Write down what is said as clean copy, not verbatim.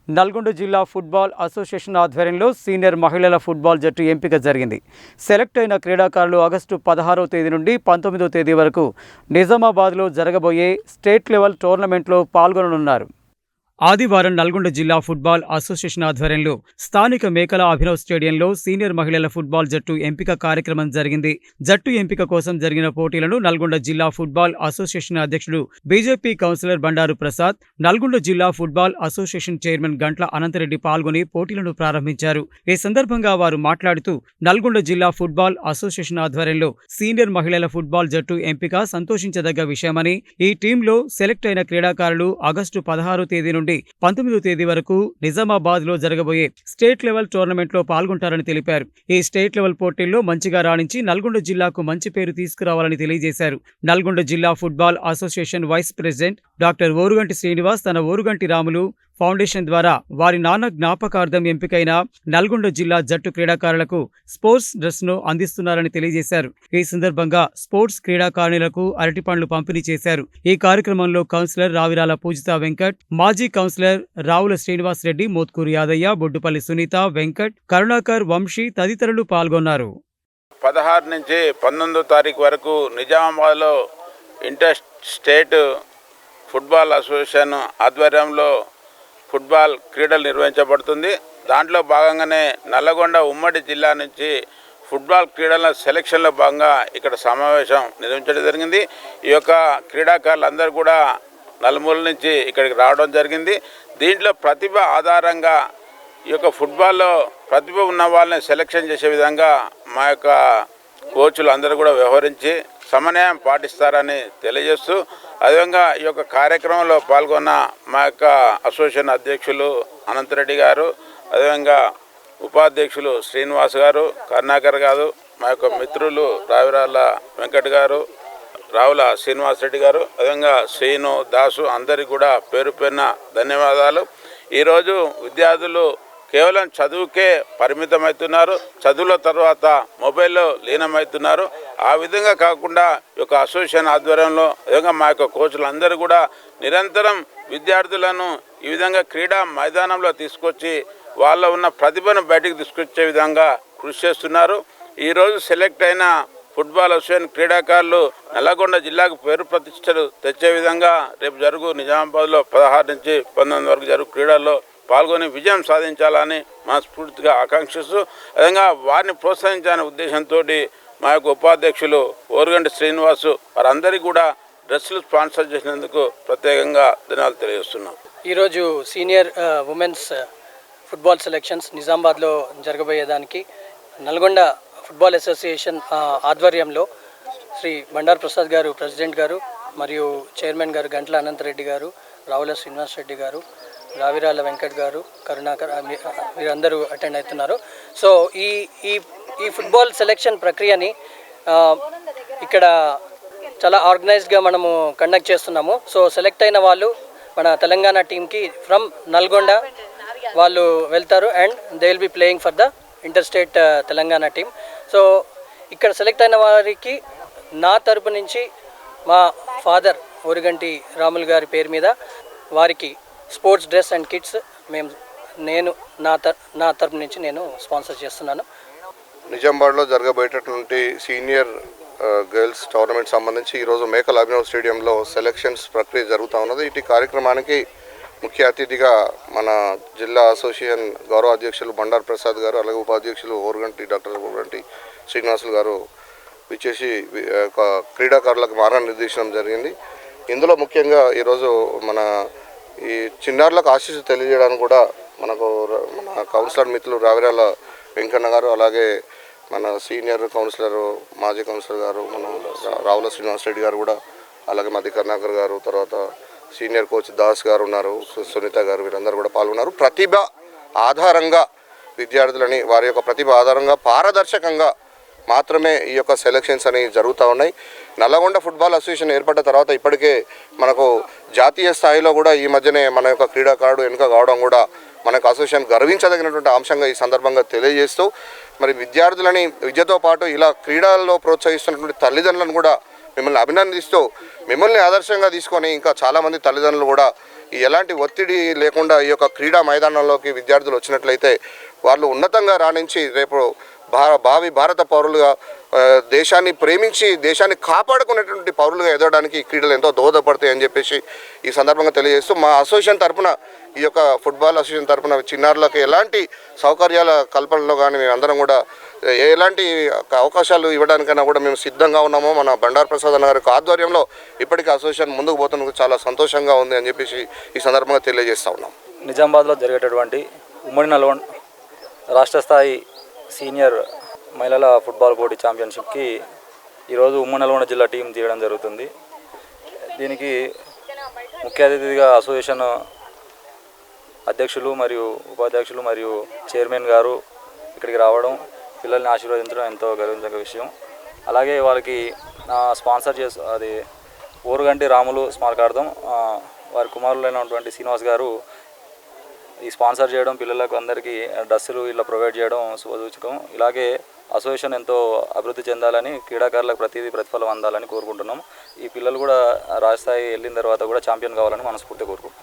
నల్గొండ జిల్లా football association ఆధ్వర్యంలో senior మహిళల ఫుట్బాల్ జట్టు ఎంపిక జరిగింది. సెలెక్ట్ అయిన క్రీడాకారులు ఆగస్టు 16వ తేదీ నుండి 19వ తేదీ వరకు నిజామాబాద్లో జరగబోయే స్టేట్ లెవెల్ టోర్నమెంట్లో పాల్గొననున్నారు. ఆదివారం నల్గొండ జిల్లా ఫుట్బాల్ అసోసియేషన్ ఆధ్వర్యంలో స్థానిక మేకల అభినవ్ స్టేడియంలో సీనియర్ మహిళల ఫుట్బాల్ జట్టు ఎంపిక కార్యక్రమం జరిగింది. జట్టు ఎంపిక కోసం జరిగిన పోటీలను నల్గొండ జిల్లా ఫుట్బాల్ అసోసియేషన్ అధ్యక్షుడు బీజేపీ కౌన్సిలర్ బండారు ప్రసాద్, నల్గొండ జిల్లా ఫుట్బాల్ అసోసియేషన్ చైర్మన్ గంట్ల అనంతరెడ్డి పాల్గొని పోటీలను ప్రారంభించారు. ఈ సందర్భంగా వారు మాట్లాడుతూ నల్గొండ జిల్లా ఫుట్బాల్ అసోసియేషన్ ఆధ్వర్యంలో సీనియర్ మహిళల ఫుట్బాల్ జట్టు ఎంపిక సంతోషించదగ్గ విషయమని, ఈ టీంలో సెలెక్ట్ అయిన క్రీడాకారులు ఆగస్టు 16వ తేదీ నుండి 19వ తేదీ వరకు నిజామాబాద్ లో జరగబోయే స్టేట్ లెవెల్ టోర్నమెంట్ లో పాల్గొంటారని తెలిపారు. ఈ స్టేట్ లెవెల్ పోటీల్లో మంచిగా రాణించి నల్గొండ జిల్లాకు మంచి పేరు తీసుకురావాలని తెలియజేశారు. నల్గొండ జిల్లా football association vice president doctor Oruganti Srinivas తన ఓరుగంటి రాములు ఫౌండేషన్ ద్వారా వారి నాన్న జ్ఞాపకార్థం ఎంపికైన నల్గొండ జిల్లా జట్టు క్రీడాకారులకు స్పోర్ట్స్ డ్రెస్ ను అందిస్తున్నారని తెలియజేశారు. ఈ సందర్భంగా స్పోర్ట్స్ క్రీడాకారులకు అరటిపండ్లు పంపిణీ చేశారు. ఈ కార్యక్రమంలో కౌన్సిలర్ రావిరాల పూజిత వెంకట్, మాజీ కౌన్సిలర్ రావుల శ్రీనివాస్ రెడ్డి, మోత్కూరు యాదయ్య, బొడ్డుపల్లి సునీత, వెంకట్, కరుణాకర్, వంశీ తదితరులు పాల్గొన్నారు. 16 నుంచి 19వ తారీఖు వరకు నిజామాబాద్లో ఇంటర్ స్టేట్ ఫుట్బాల్ అసోసియేషన్ ఆధ్వర్యంలో ఫుట్బాల్ క్రీడలు నిర్వహించబడుతుంది. దాంట్లో భాగంగానే నల్లగొండ ఉమ్మడి జిల్లా నుంచి ఫుట్బాల్ క్రీడల సెలక్షన్లో భాగంగా ఇక్కడ సమావేశం నిర్వహించడం జరిగింది. ఈ యొక్క క్రీడాకారులందరూ కూడా నలుమూల నుంచి ఇక్కడికి రావడం జరిగింది. దీంట్లో ప్రతిభ ఆధారంగా ఈ యొక్క ఫుట్బాల్లో ప్రతిభ ఉన్న వాళ్ళని సెలక్షన్ చేసే విధంగా మా యొక్క కోచ్లు అందరూ కూడా వ్యవహరించి సమన్వయం పాటిస్తారని తెలియజేస్తూ, అదేవిధంగా ఈ యొక్క కార్యక్రమంలో పాల్గొన్న మా యొక్క అసోసియేషన్ అధ్యక్షులు అనంతరెడ్డి గారు, అదేవిధంగా ఉపాధ్యక్షులు శ్రీనివాస్ గారు, కరుణాకర్ గారు, మా యొక్క మిత్రులు రావిరాల వెంకట్ గారు, రావుల శ్రీనివాస్ రెడ్డి గారు, అదేవిధంగా శ్రీను, దాసు అందరికీ కూడా పేరు పేరున ధన్యవాదాలు. ఈరోజు విద్యార్థులు కేవలం చదువుకే పరిమితమవుతున్నారు, చదువుల తర్వాత మొబైల్లో లీనమవుతున్నారు. ఆ విధంగా కాకుండా ఈ యొక్క అసోసియేషన్ ఆధ్వర్యంలో విధంగా మా యొక్క కోచ్లు అందరూ కూడా నిరంతరం విద్యార్థులను ఈ విధంగా క్రీడా మైదానంలో తీసుకొచ్చి వాళ్ళ ఉన్న ప్రతిభను బయటికి తీసుకొచ్చే విధంగా కృషి చేస్తున్నారు. ఈరోజు సెలెక్ట్ అయిన ఫుట్బాల్ అసోసియేషన్ క్రీడాకారులు నల్లగొండ జిల్లాకు పేరు ప్రతిష్టలు తెచ్చే విధంగా రేపు జరుగు నిజామాబాద్లో 16 నుంచి 19 వరకు జరుగు క్రీడల్లో పాల్గొని విజయం సాధించాలని మనస్ఫూర్తిగా ఆకాంక్షిస్తూ, విధంగా వారిని ప్రోత్సహించాలనే ఉద్దేశంతో మా యొక్క ఉపాధ్యక్షులు ఓరుగంటి శ్రీనివాసు వారందరికీ కూడా డ్రెస్సులు స్పాన్సర్ చేసినందుకు ప్రత్యేకంగా ధన్యవాదాలు తెలియజేస్తున్నాం. ఈరోజు సీనియర్ ఉమెన్స్ ఫుట్బాల్ సెలక్షన్స్ నిజామాబాద్లో జరగబోయేదానికి నల్గొండ ఫుట్బాల్ అసోసియేషన్ ఆధ్వర్యంలో శ్రీ బండారు ప్రసాద్ గారు ప్రెసిడెంట్ గారు, మరియు చైర్మన్ గారు గంట్ల అనంతరెడ్డి గారు, రావుల శ్రీనివాస్ రెడ్డి గారు, రావిరాల వెంకట్ గారు, కరుణాకర్ వీరందరూ అటెండ్ అవుతున్నారు. సో ఈ ఫుట్బాల్ సెలెక్షన్ ప్రక్రియని ఇక్కడ చాలా ఆర్గనైజ్డ్గా మనము కండక్ట్ చేస్తున్నాము. సో సెలెక్ట్ అయిన వాళ్ళు మన తెలంగాణ టీంకి ఫ్రమ్ నల్గొండ వాళ్ళు వెళ్తారు and they will be playing for the inter state Telangana team. So ఇక్కడ సెలెక్ట్ అయిన వారికి నా తరపు నుంచి మా ఫాదర్ ఓరుగంటి రాములు గారి పేరు మీద వారికి స్పోర్ట్స్ డ్రెస్ అండ్ కిట్స్ నేను నా తరపు నుంచి నేను స్పాన్సర్ చేస్తున్నాను. నిజామాబాద్లో జరగబోయేటటువంటి సీనియర్ గర్ల్స్ టోర్నమెంట్ సంబంధించి ఈరోజు మేకల అభినవ్ స్టేడియంలో సెలక్షన్స్ ప్రక్రియ జరుగుతూ ఉన్నది. ఇటు కార్యక్రమానికి ముఖ్య అతిథిగా మన జిల్లా అసోసియేషన్ గౌరవ అధ్యక్షులు బండారు ప్రసాద్ గారు, అలాగే ఉపాధ్యక్షులు డాక్టర్ ఓరుగంటి శ్రీనివాసులు గారు విచ్చేసి క్రీడాకారులకు మార్గనిర్దేశనం జరిగింది. ఇందులో ముఖ్యంగా ఈరోజు మన ఈ చిన్నారులకు ఆశీస్సు తెలియజేయడానికి కూడా మన కౌన్సిలర్ మిత్రులు రావిరాల వెంకన్న గారు, అలాగే మన సీనియర్ కౌన్సిలర్ మాజీ కౌన్సిలర్ గారు మన రావుల శ్రీనివాస్ రెడ్డి గారు కూడా, అలాగే మధ్య కరుణాకర్ గారు, తర్వాత సీనియర్ కోచ్ దాస్ గారు ఉన్నారు, సునీత గారు, వీరందరూ కూడా పాల్గొన్నారు. ప్రతిభ ఆధారంగా విద్యార్థులని వారి యొక్క ప్రతిభ ఆధారంగా పారదర్శకంగా మాత్రమే ఈ యొక్క సెలక్షన్స్ అనేవి జరుగుతూ ఉన్నాయి. నల్లగొండ ఫుట్బాల్ అసోసియేషన్ ఏర్పడ్డ తర్వాత ఇప్పటికే మనకు జాతీయ స్థాయిలో కూడా ఈ మధ్యనే మన యొక్క క్రీడాకారుడు వెనుక కావడం కూడా మనకు అసోసియేషన్ గర్వించదగినటువంటి అంశంగా ఈ సందర్భంగా తెలియజేస్తూ, మరి విద్యార్థులని విద్యతో పాటు ఇలా క్రీడల్లో ప్రోత్సహిస్తున్నటువంటి తల్లిదండ్రులను కూడా మిమ్మల్ని అభినందిస్తూ, మిమ్మల్ని ఆదర్శంగా తీసుకొని ఇంకా చాలామంది తల్లిదండ్రులు కూడా ఎలాంటి ఒత్తిడి లేకుండా ఈ యొక్క క్రీడా మైదానంలోకి విద్యార్థులు వచ్చినట్లయితే వాళ్ళు ఉన్నతంగా రాణించి రేపు భావి భారత పౌరులుగా దేశాన్ని ప్రేమించి దేశాన్ని కాపాడుకునేటువంటి పౌరులుగా ఎదగడానికి ఈ క్రీడలు ఎంతో దోహదపడతాయి అని చెప్పేసి ఈ సందర్భంగా తెలియజేస్తూ మా అసోసియేషన్ తరఫున ఈ యొక్క ఫుట్బాల్ అసోసియేషన్ తరఫున చిన్నారులకు ఎలాంటి సౌకర్యాల కల్పనలో కానీ మేము అందరం కూడా ఎలాంటి అవకాశాలు ఇవ్వడానికైనా కూడా మేము సిద్ధంగా ఉన్నామో మన బండారు ప్రసాద్ అన్న గారి ఆధ్వర్యంలో ఇప్పటికీ అసోసియేషన్ ముందుకు పోతున్నందుకు చాలా సంతోషంగా ఉంది అని చెప్పేసి ఈ సందర్భంగా తెలియజేస్తూ ఉన్నాం. నిజామాబాద్లో జరిగేటటువంటి ఉమ్మడి నల్గొండ రాష్ట్ర స్థాయి సీనియర్ మహిళల ఫుట్బాల్ పోటీ ఛాంపియన్షిప్కి ఈరోజు ఉమ్మడి నల్గొండ జిల్లా టీం తీయడం జరుగుతుంది. దీనికి ముఖ్య అతిథిగా అసోసియేషన్ అధ్యక్షులు మరియు ఉపాధ్యక్షులు మరియు చైర్మన్ గారు ఇక్కడికి రావడం, పిల్లల్ని ఆశీర్వదించడం ఎంతో గర్వించదగ్గ విషయం. అలాగే వాళ్ళకి స్పాన్సర్ అది ఓరుగంటి రాములు స్మారకార్థం వారి కుమారులైనటువంటి శ్రీనివాస్ గారు ఈ స్పాన్సర్ చేయడం, పిల్లలకు అందరికీ డ్రెస్సులు ఇలా ప్రొవైడ్ చేయడం శుభసూచకం. ఇలాగే అసోసియేషన్ ఎంతో అభివృద్ధి చెందాలని, క్రీడాకారులకు ప్రతిఫలం అందాలని కోరుకుంటున్నాం. ఈ పిల్లలు కూడా రాష్ట్ర స్థాయి వెళ్ళిన తర్వాత కూడా ఛాంపియన్ కావాలని మనస్ఫూర్తిగా కోరుకుంటున్నాం.